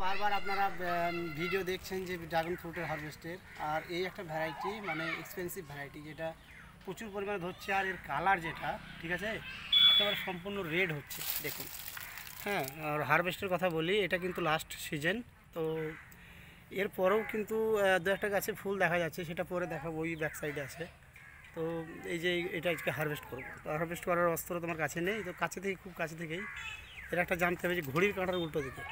বারবার আপনারা ভিডিও দেখছেন যে ড্রাগন ফ্রুটের হারভেস্টের, আর এই একটা ভ্যারাইটি মানে এক্সপেন্সিভ ভ্যারাইটি যেটা প্রচুর পরিমাণে ধরছে, আর এর কালার যেটা ঠিক আছে একেবারে সম্পূর্ণ রেড হচ্ছে দেখুন। হ্যাঁ, আর হারভেস্টের কথা বলি, এটা কিন্তু লাস্ট সিজন, তো এরপরেও কিন্তু দু একটা গাছে ফুল দেখা যাচ্ছে, সেটা পরে দেখাবো, ওই ব্যাক সাইডে আছে। তো এই যে এটা আজকে হারভেস্ট করবো, তো হারভেস্ট করার অস্ত্র তোমার কাছে নেই, তো কাছে থেকে খুব কাছে থেকেই এটা একটা জানতে হবে যে ঘড়ির কাঁটার উল্টো দিকে,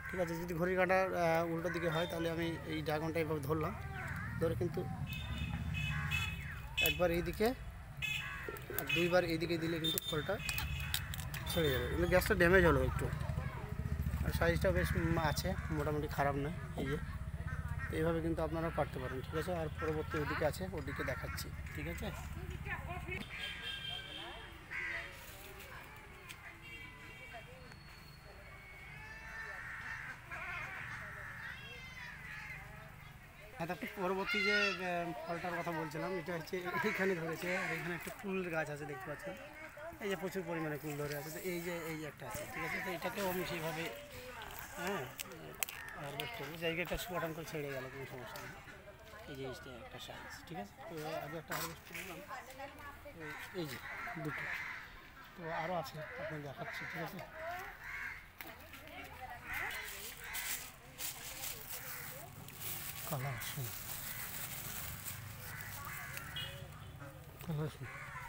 ঠিক আছে, যদি ঘড়ির কাঁটার উল্টো দিকে হয় তাহলে আমি এই ড্রাগনটা এভাবে ধরলাম, ধরে কিন্তু একবার এই দিকে আর দুইবার এই দিকে দিলে কিন্তু ফলটা ছেড়ে যাবে, কিন্তু গ্যাসটা ড্যামেজ হলো একটু, আর সাইজটা বেশ আছে, মোটামুটি খারাপ নয়। এই যে এইভাবে কিন্তু আপনারা পারতে পারেন, ঠিক আছে। আর পরবর্তী ওদিকে আছে, ওদিকে দেখাচ্ছি, ঠিক আছে। তারপর পরবর্তী যে ফলটার কথা বলছিলাম, এটা হচ্ছে এইখানে ধরেছে, এইখানে একটা কুলের গাছ আছে দেখতে পাচ্ছেন, এই যে প্রচুর পরিমাণে কুল ধরে আছে, তো এই যে একটা আছে, ঠিক আছে। তো এটাকেও আমি সেইভাবে হারভেস্ট করবো, জায়গাটা সুয়াটান করে ছেড়ে গেল, কোনো সমস্যা নেই। এই যে একটা সাইজ, ঠিক আছে। তো আগে একটা হারভেস্ট করলাম, এই যে দুটো, তো আরও আছে আপনাকে দেখাচ্ছি, ঠিক আছে। কালার আসুন,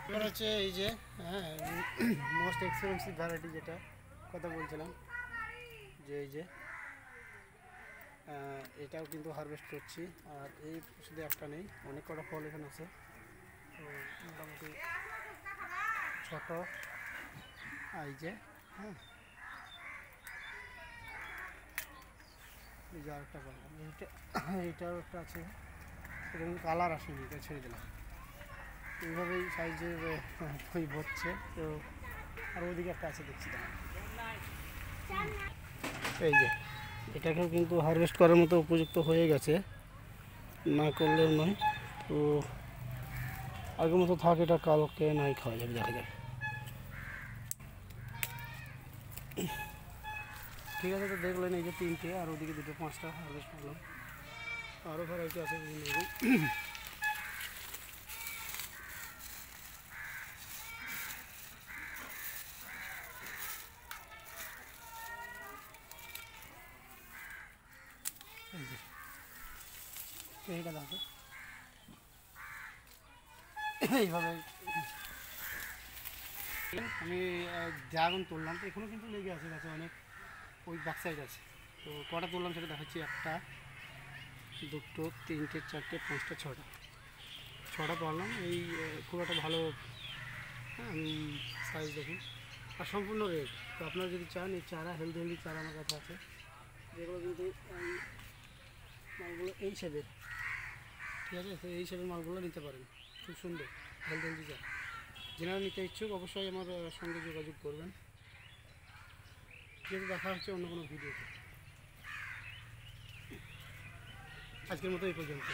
এবার হচ্ছে এই যে মোস্ট এক্সপেন্সিভ ভ্যারাইটি যেটা কথা বলছিলাম, যে এই যে এটাও কিন্তু হারভেস্ট করছি। আর এই শুধু একটা নেই, অনেক কটা ফল এখানে আছে, তো মোটামুটি ছোটো এই যে এই যে আরেকটা করলাম, এইটাও একটা আছে, এটা কিন্তু কালার আসেনি, এটা ছেড়ে দিলাম। এইভাবেই সাইজের বই হচ্ছে। তো আর ওদিকে একটা আছে দেখছি, এই যে এটাকেও কিন্তু হারভেস্ট করার মতো উপযুক্ত হয়ে গেছে, না করলেও নয়। তো আগের মতো থাক, এটা কালকে নাই খাওয়া যাবে, দেখা যাবে, ঠিক আছে। তো দেখলেন এই যে তিনটে, আর ওদিকে দুটো, পাঁচটা হারভেস্ট করলাম, আরও ভ্যারাইটি আছে বিভিন্ন রকম। এই যে এইটা দেখো, এইভাবে আমি ড্রাগন তুললাম, তো এখনও কিন্তু লেগে আছে গাছে অনেক, ওই ব্যাক সাইড আছে। তো কটা তুললাম সেটা দেখাচ্ছি, একটা, দুটো, তিনটে, চারটে, পাঁচটা, ছটা পারলাম। এই খুব একটা ভালো সাইজ দেখুন, আর সম্পূর্ণ রেড। তো আপনারা যদি চান এই চারা, হেলদি চারা আমার কাছে আছে, যেগুলো কিন্তু মালগুলো এই শেপের, ঠিক আছে। তো এই শেপের মালগুলো নিতে পারেন, খুব সুন্দর হেলদি চারা। যারা নিতে ইচ্ছুক অবশ্যই আমার সঙ্গে যোগাযোগ করবেন। যেহেতু দেখা হচ্ছে অন্য কোনো ভিডিওতে, আজকের মতো এই পর্যন্ত।